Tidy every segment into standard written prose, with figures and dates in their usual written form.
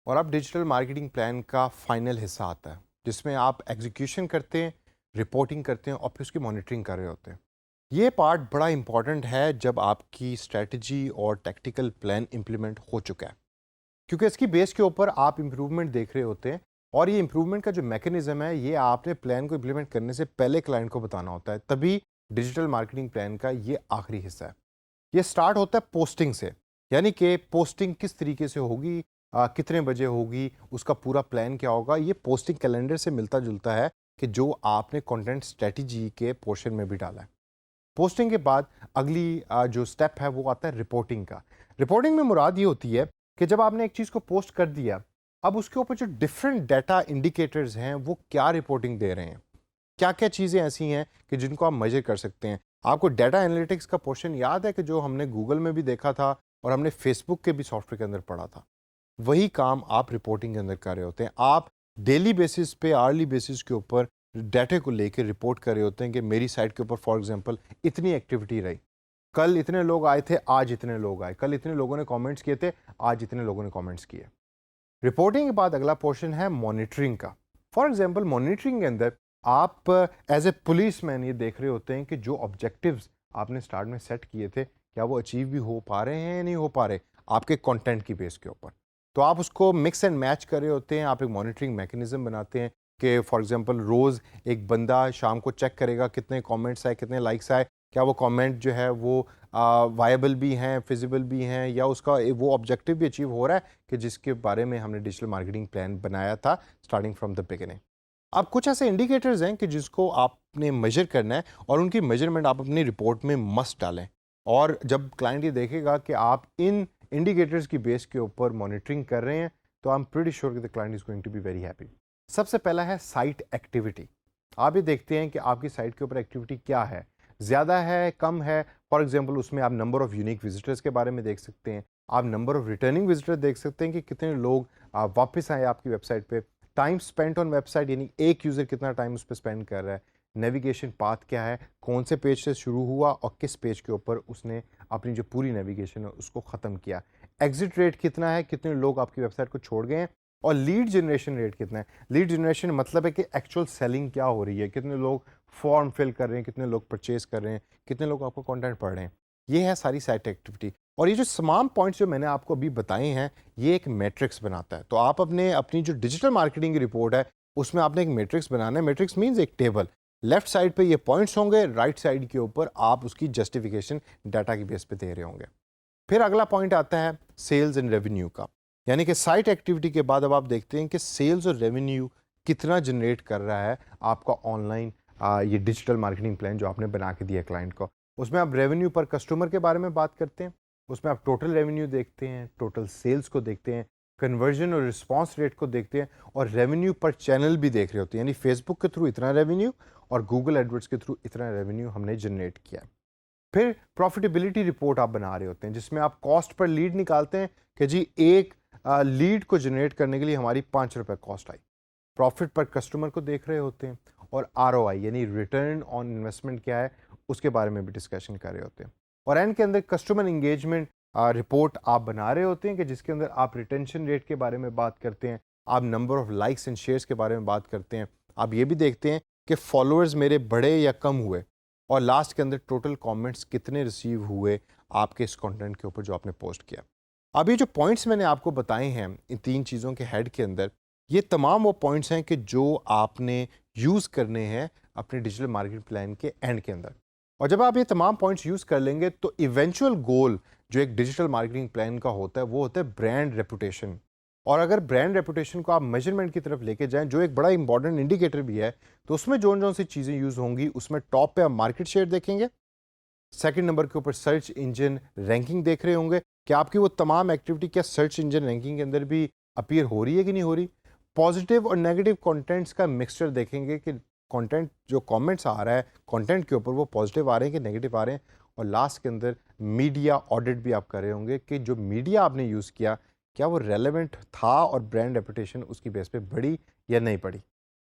और अब digital marketing plan का फाइनल हिस्सा आता है जिसमें आप एग्जीक्यूशन करते हैं, रिपोर्टिंग करते हैं और फिर उसकी मॉनिटरिंग कर रहे होते हैं। ये पार्ट बड़ा इंपॉर्टेंट है जब आपकी स्ट्रेटजी और टैक्टिकल प्लान इंप्लीमेंट हो चुका है, क्योंकि इसकी बेस के ऊपर आप इम्प्रूवमेंट देख रहे होते हैं। और ये इम्प्रूवमेंट का जो मैकेनिज्म है ये आपने प्लान को इम्प्लीमेंट करने से पहले क्लाइंट को बताना होता है, तभी डिजिटल मार्केटिंग प्लान का ये आखिरी हिस्सा है। ये स्टार्ट होता है पोस्टिंग से, यानी कि पोस्टिंग किस तरीके से होगी, कितने बजे होगी, उसका पूरा प्लान क्या होगा। ये पोस्टिंग कैलेंडर से मिलता जुलता है कि जो आपने कंटेंट स्ट्रेटजी के पोर्शन में भी डाला है। पोस्टिंग के बाद अगली जो स्टेप है वो आता है रिपोर्टिंग का। रिपोर्टिंग में मुराद ये होती है कि जब आपने एक चीज़ को पोस्ट कर दिया, अब उसके ऊपर जो डिफरेंट डाटा इंडिकेटर्स हैं वो क्या रिपोर्टिंग दे रहे हैं, क्या क्या चीज़ें ऐसी हैं कि जिनको आप मेजर कर सकते हैं। आपको डाटा एनालिटिक्स का पोर्शन याद है कि जो हमने गूगल में भी देखा था और हमने फेसबुक के भी सॉफ्टवेयर के अंदर पढ़ा था, वही काम आप रिपोर्टिंग के अंदर कर रहे होते हैं। आप डेली बेसिस पे, आर्ली बेसिस के ऊपर डाटे को लेकर रिपोर्ट कर रहे होते हैं कि मेरी साइट के ऊपर फॉर एग्जांपल इतनी एक्टिविटी रही, कल इतने लोग आए थे, आज इतने लोग आए, कल इतने लोगों ने कमेंट्स किए थे, आज इतने लोगों ने कमेंट्स किए। रिपोर्टिंग के बाद अगला पोर्शन है मॉनिटरिंग का। फॉर एग्जांपल मॉनिटरिंग के अंदर आप एज ए पुलिस मैन ये देख रहे होते हैं कि जो ऑब्जेक्टिव्स आपने स्टार्ट में सेट किए थे क्या वो अचीव भी हो पा रहे हैं या नहीं हो पा रहे, आपके कंटेंट की बेस के ऊपर। तो आप उसको मिक्स एंड मैच कर रहे होते हैं, आप एक मॉनिटरिंग मैकेनिज्म बनाते हैं कि फॉर एग्जांपल रोज़ एक बंदा शाम को चेक करेगा कितने कमेंट्स आए, कितने लाइक्स आए, क्या वो कमेंट जो है वो वायबल भी हैं, फिजिबल भी हैं, या उसका वो ऑब्जेक्टिव भी अचीव हो रहा है कि जिसके बारे में हमने डिजिटल मार्केटिंग प्लान बनाया था स्टार्टिंग फ्रॉम द बिगिनिंग। अब कुछ ऐसे इंडिकेटर्स हैं कि जिसको आपने मेजर करना है और उनकी मेजरमेंट आप अपनी रिपोर्ट में मस्ट डालें। और जब क्लाइंट ये देखेगा कि आप इन इंडिकेटर्स की बेस के ऊपर मॉनिटरिंग कर रहे हैं, तो आई एम प्रीटी श्योर कि the client is going to be very happy. सबसे पहला है साइट एक्टिविटी। आप ये देखते हैं कि आपकी साइट के ऊपर एक्टिविटी क्या है, ज़्यादा है, कम है। फॉर एग्जांपल उसमें आप नंबर ऑफ़ यूनिक विजिटर्स के बारे में देख सकते हैं, आप नंबर ऑफ़ रिटर्निंग विजिटर देख सकते हैं कि कितने लोग वापस आए आपकी वेबसाइट पे। टाइम स्पेंट ऑन वेबसाइट, यानी एक यूज़र कितना टाइम उस पे स्पेंड कर रहा है। नेविगेशन पाथ क्या है, कौन से पेज से शुरू हुआ और किस पेज के ऊपर उसने अपनी जो पूरी नेविगेशन है उसको ख़त्म किया। एग्ज़िट रेट कितना है, कितने लोग आपकी वेबसाइट को छोड़ गए हैं। और लीड जनरेशन रेट कितना है। लीड जनरेशन मतलब है कि एक्चुअल सेलिंग क्या हो रही है, कितने लोग फॉर्म फिल कर रहे हैं, कितने लोग परचेज कर रहे हैं, कितने लोग आपका कंटेंट पढ़ रहे हैं। ये है सारी साइट एक्टिविटी। और ये जो तमाम पॉइंट्स जो मैंने आपको अभी बताए हैं, ये एक मैट्रिक्स बनाता है। तो आप अपनी जो डिजिटल मार्केटिंग की रिपोर्ट है उसमें आपने एक मैट्रिक्स बनाना है। मैट्रिक्स मीन्स एक टेबल। लेफ्ट साइड पे ये पॉइंट्स होंगे, राइट साइड के ऊपर आप उसकी जस्टिफिकेशन डाटा की बेस पे दे रहे होंगे। फिर अगला पॉइंट आता है सेल्स एंड रेवेन्यू का, यानी कि साइट एक्टिविटी के बाद अब आप देखते हैं कि सेल्स और रेवेन्यू कितना जनरेट कर रहा है आपका ऑनलाइन ये डिजिटल मार्केटिंग प्लान जो आपने बना के दिया क्लाइंट को। उसमें आप रेवेन्यू पर कस्टमर के बारे में बात करते हैं, उसमें आप टोटल रेवेन्यू देखते हैं, टोटल सेल्स को देखते हैं, कन्वर्जन और रिस्पॉन्स रेट को देखते हैं, और रेवेन्यू पर चैनल भी देख रहे होते हैं, यानी फेसबुक के थ्रू इतना रेवेन्यू और गूगल एडवर्ड्स के थ्रू इतना रेवेन्यू हमने जनरेट किया। फिर प्रॉफिटेबिलिटी रिपोर्ट आप बना रहे होते हैं जिसमें आप कॉस्ट पर लीड निकालते हैं कि जी एक लीड को जनरेट करने के लिए हमारी 5 रुपये कॉस्ट आई। प्रॉफिट पर कस्टमर को देख रहे होते हैं, और आरओआई यानी रिटर्न ऑन इन्वेस्टमेंट क्या है उसके बारे में भी डिस्कशन कर रहे होते हैं। और एंड के अंदर कस्टमर इंगेजमेंट रिपोर्ट आप बना रहे होते हैं कि जिसके अंदर आप रिटेंशन रेट के बारे में बात करते हैं, आप number of likes and shares के बारे में बात करते हैं, आप ये भी देखते हैं कि फॉलोअर्स मेरे बढ़े या कम हुए, और लास्ट के अंदर टोटल कमेंट्स कितने रिसीव हुए आपके इस कंटेंट के ऊपर जो आपने पोस्ट किया। अभी जो पॉइंट्स मैंने आपको बताए हैं इन तीन चीज़ों के हेड के अंदर, ये तमाम वो पॉइंट्स हैं कि जो आपने यूज़ करने हैं अपने डिजिटल मार्केटिंग प्लान के एंड के अंदर। और जब आप ये तमाम पॉइंट्स यूज़ कर लेंगे तो इवेंचुअल गोल जो एक डिजिटल मार्केटिंग प्लान का होता है वो होता है ब्रांड रेपुटेशन। और अगर ब्रांड रेपुटेशन को आप मेजरमेंट की तरफ लेके जाएं, जो एक बड़ा इंपॉर्टेंट इंडिकेटर भी है, तो उसमें जौन जौन सी चीज़ें यूज़ होंगी, उसमें टॉप पे आप मार्केट शेयर देखेंगे, सेकंड नंबर के ऊपर सर्च इंजन रैंकिंग देख रहे होंगे कि आपकी वो तमाम एक्टिविटी क्या सर्च इंजन रैंकिंग के अंदर भी अपीयर हो रही है कि नहीं हो रही। पॉजिटिव और नेगेटिव कंटेंट्स का मिक्सचर देखेंगे कि कंटेंट जो कमेंट्स आ रहा है कंटेंट के ऊपर वो पॉजिटिव आ रहे हैं कि नेगेटिव आ रहे हैं। और लास्ट के अंदर मीडिया ऑडिट भी आप कर रहे होंगे कि जो मीडिया आपने यूज़ किया क्या वो रेलेवेंट था और ब्रांड रेपुटेशन उसकी बेस पे बढ़ी या नहीं बढ़ी।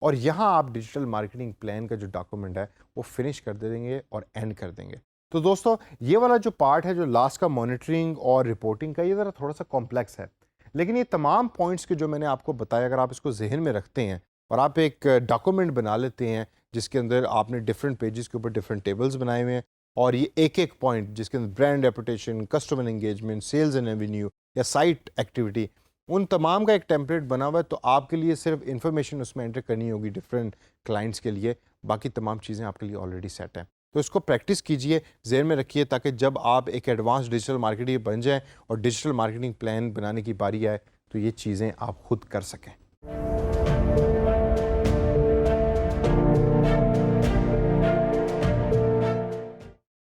और यहाँ आप डिजिटल मार्केटिंग प्लान का जो डॉक्यूमेंट है वो फिनिश कर दे देंगे और एंड कर देंगे। तो दोस्तों ये वाला जो पार्ट है जो लास्ट का मॉनिटरिंग और रिपोर्टिंग का, ये ज़रा थोड़ा सा कॉम्प्लेक्स है, लेकिन ये तमाम पॉइंट्स के जो मैंने आपको बताया, अगर आप इसको जहन में रखते हैं और आप एक डॉक्यूमेंट बना लेते हैं जिसके अंदर आपने डिफरेंट पेजेस के ऊपर डिफरेंट टेबल्स बनाए हुए हैं, और ये एक एक पॉइंट जिसके अंदर brand reputation, customer engagement, sales and revenue या साइट एक्टिविटी, उन तमाम का एक टेम्पलेट बना हुआ है, तो आपके लिए सिर्फ इन्फॉर्मेशन उसमें एंटर करनी होगी डिफरेंट क्लाइंट्स के लिए, बाकी तमाम चीज़ें आपके लिए ऑलरेडी सेट हैं। तो इसको प्रैक्टिस कीजिए, ज़हन में रखिए, ताकि जब आप एक एडवांस डिजिटल मार्केटिंग बन जाएं और डिजिटल मार्केटिंग प्लान बनाने की बारी आए तो ये चीज़ें आप खुद कर सकें।